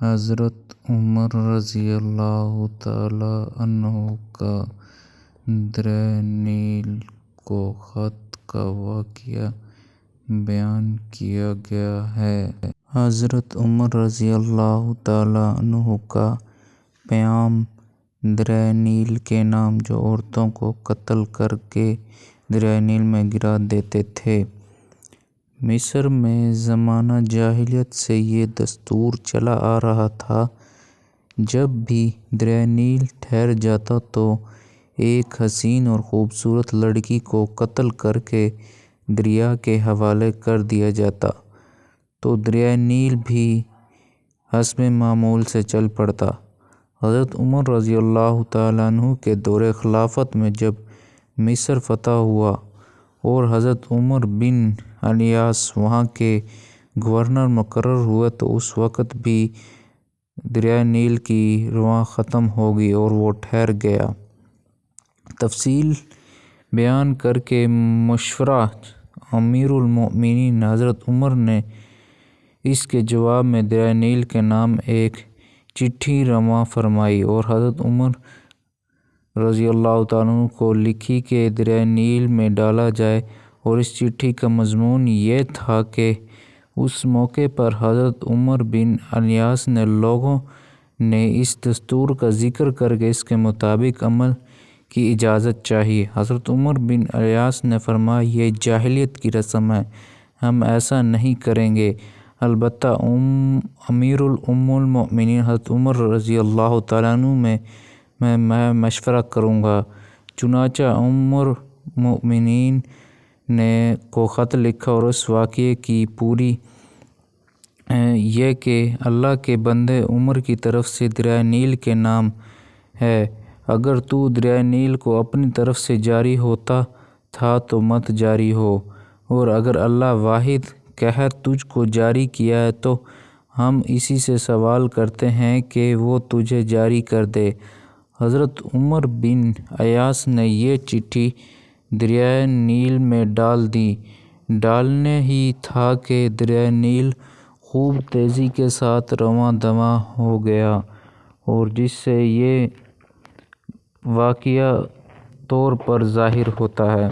حضرت عمر رضی اللہ تعالی عنہ کا دریا نیل کو خط کا واقعہ بیان کیا گیا ہے۔ حضرت عمر رضی اللہ تعالی عنہ کا پیام دریا نیل کے نام جو عورتوں کو قتل کر کے دریا نیل میں گرا دیتے تھے۔ مصر میں زمانہ جاہلیت سے یہ دستور چلا آ رہا تھا، جب بھی دریا نیل ٹھہر جاتا تو ایک حسین اور خوبصورت لڑکی کو قتل کر کے دریا کے حوالے کر دیا جاتا تو دریا نیل بھی حسب معمول سے چل پڑتا۔ حضرت عمر رضی اللہ تعالیٰ عنہ کے دور خلافت میں جب مصر فتح ہوا اور حضرت عمر بن الیاس وہاں کے گورنر مقرر ہوئے تو اس وقت بھی دریا نیل کی رواں ختم ہو گئی اور وہ ٹھہر گیا۔ تفصیل بیان کر کے مشورہ امیر المؤمنین حضرت عمر نے اس کے جواب میں دریا نیل کے نام ایک چٹھی رواں فرمائی اور حضرت عمر رضی اللہ تعالیٰ عنہ کو لکھی کہ دریا نیل میں ڈالا جائے، اور اس چٹھی کا مضمون یہ تھا کہ اس موقع پر حضرت عمر بن الیاس نے لوگوں نے اس دستور کا ذکر کر کے اس کے مطابق عمل کی اجازت چاہی۔ حضرت عمر بن الیاس نے فرمایا، یہ جاہلیت کی رسم ہے، ہم ایسا نہیں کریں گے، البتہ امیر المؤمنین حضرت عمر رضی اللہ تعالیٰ عنہ میں مشورہ کروں گا۔ چنانچہ عمر المؤمنین نے کو خط لکھا اور اس واقعے کی پوری یہ کہ اللہ کے بندے عمر کی طرف سے دریا نیل کے نام ہے، اگر تو دریا نیل کو اپنی طرف سے جاری ہوتا تھا تو مت جاری ہو، اور اگر اللہ واحد قہر تجھ کو جاری کیا ہے تو ہم اسی سے سوال کرتے ہیں کہ وہ تجھے جاری کر دے۔ حضرت عمر بن الیاس نے یہ چٹھی دریا نیل میں ڈال دی۔ ڈالنے ہی تھا کہ دریا نیل خوب تیزی کے ساتھ رواں دواں ہو گیا، اور جس سے یہ واقعہ طور پر ظاہر ہوتا ہے